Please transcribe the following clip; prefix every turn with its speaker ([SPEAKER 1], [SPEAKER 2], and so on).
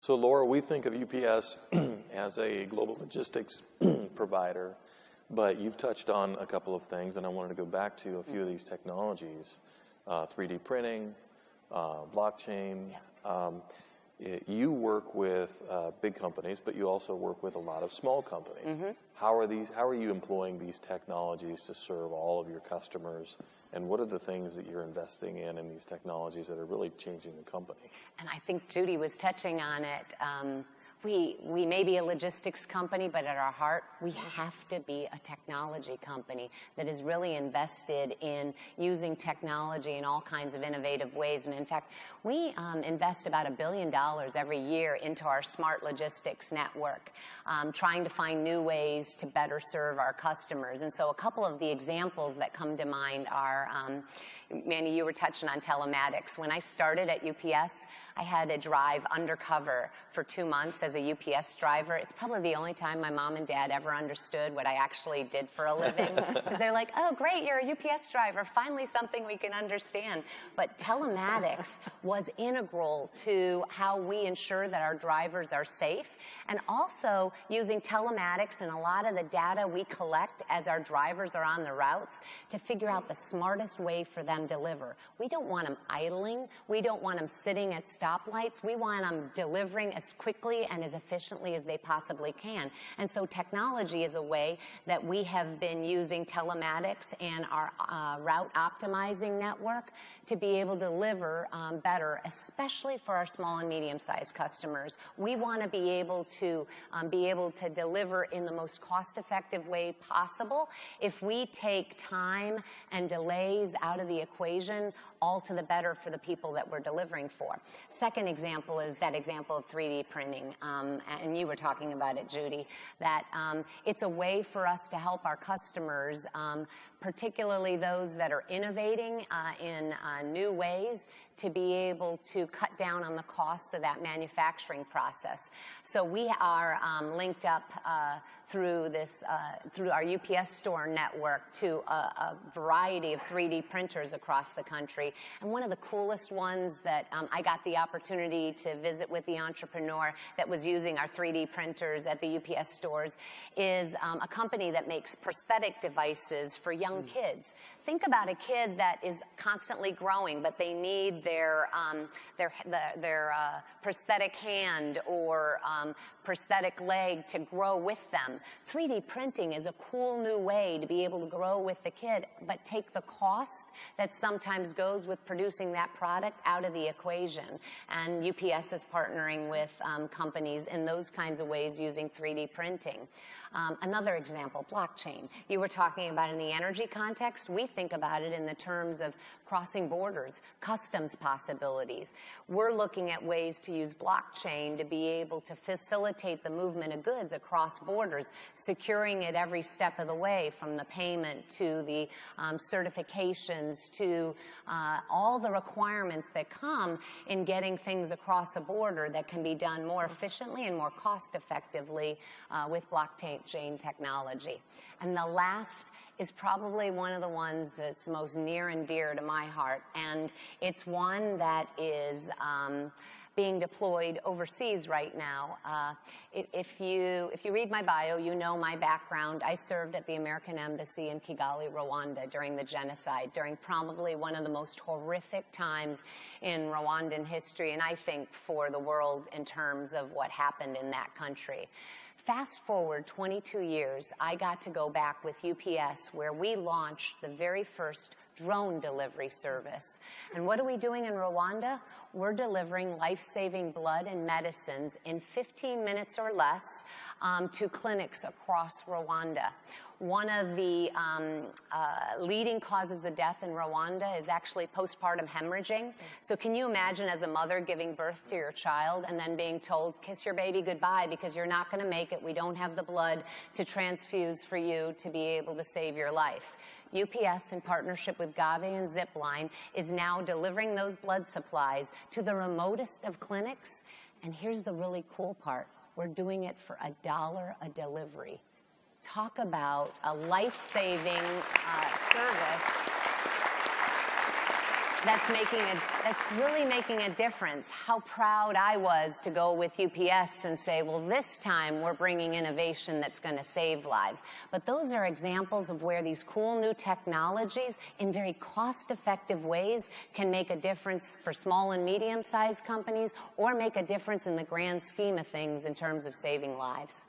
[SPEAKER 1] So Laura, we think of UPS as a global logistics provider, but you've touched on a couple of things, and I wanted to go back to a few of these technologies, 3D printing, blockchain. You work with big companies, but you also work with a lot of small companies. How are you employing these technologies to serve all of your customers? And what are the things that you're investing in these technologies that are really changing the company?
[SPEAKER 2] And I think Judy was touching on it. We may be a logistics company, but at our heart, we have to be a technology company that is really invested in using technology in all kinds of innovative ways. And in fact, we invest about $1 billion every year into our smart logistics network, trying to find new ways to better serve our customers. And so a couple of the examples that come to mind are, Manny, you were touching on telematics. When I started at UPS, I had to drive undercover for 2 months as a UPS driver. It's probably the only time my mom and dad ever understood what I actually did for a living. Because they're like, oh, great, you're a UPS driver. Finally something we can understand. But telematics was integral to how we ensure that our drivers are safe. And also using telematics and a lot of the data we collect as our drivers are on the routes to figure out the smartest way for them to deliver. We don't want them idling. We don't want them sitting at stoplights. We want them delivering as quickly and as efficiently as they possibly can. And so technology is a way that we have been using telematics and our route optimizing network to be able to deliver better, especially for our small and medium-sized customers. We want to be able to deliver in the most cost-effective way possible. If we take time and delays out of the equation, all to the better for the people that we're delivering for. Second example is that example of 3D printing, and you were talking about it, Judy, that it's a way for us to help our customers, particularly those that are innovating in new ways, to be able to cut down on the costs of that manufacturing process. So we are linked up through our UPS store network to a variety of 3D printers across the country. And one of the coolest ones that I got the opportunity to visit with the entrepreneur that was using our 3D printers at the UPS stores is a company that makes prosthetic devices for young kids. Think about a kid that is constantly growing, but they need their prosthetic hand or prosthetic leg to grow with them. 3D printing is a cool new way to be able to grow with the kid, but take the cost that sometimes goes with producing that product out of the equation. And UPS is partnering with companies in those kinds of ways using 3D printing. Another example, blockchain. You were talking about in the energy context. We think about it in the terms of crossing borders, customs possibilities. We're looking at ways to use blockchain to be able to facilitate the movement of goods across borders, securing it every step of the way, from the payment to the certifications to all the requirements that come in getting things across a border that can be done more efficiently and more cost effectively with blockchain technology. And the last is probably one of the ones that's most near and dear to my heart, and it's one that is being deployed overseas right now. If you read my bio, you know my background. I served at the American Embassy in Kigali, Rwanda during the genocide, during probably one of the most horrific times in Rwandan history, and I think for the world in terms of what happened in that country. Fast forward 22 years, I got to go back with UPS, where we launched the very first drone delivery service. And what are we doing in Rwanda? We're delivering life-saving blood and medicines in 15 minutes or less to clinics across Rwanda. One of the leading causes of death in Rwanda is actually postpartum hemorrhaging. So can you imagine as a mother giving birth to your child and then being told, kiss your baby goodbye because you're not going to make it. We don't have the blood to transfuse for you to be able to save your life. UPS, in partnership with Gavi and Zipline, is now delivering those blood supplies to the remotest of clinics. And here's the really cool part. We're doing it for $1 a delivery. Talk about a life-saving service that's really making a difference. How proud I was to go with UPS and say, well, this time we're bringing innovation that's going to save lives. But those are examples of where these cool new technologies in very cost-effective ways can make a difference for small and medium-sized companies or make a difference in the grand scheme of things in terms of saving lives.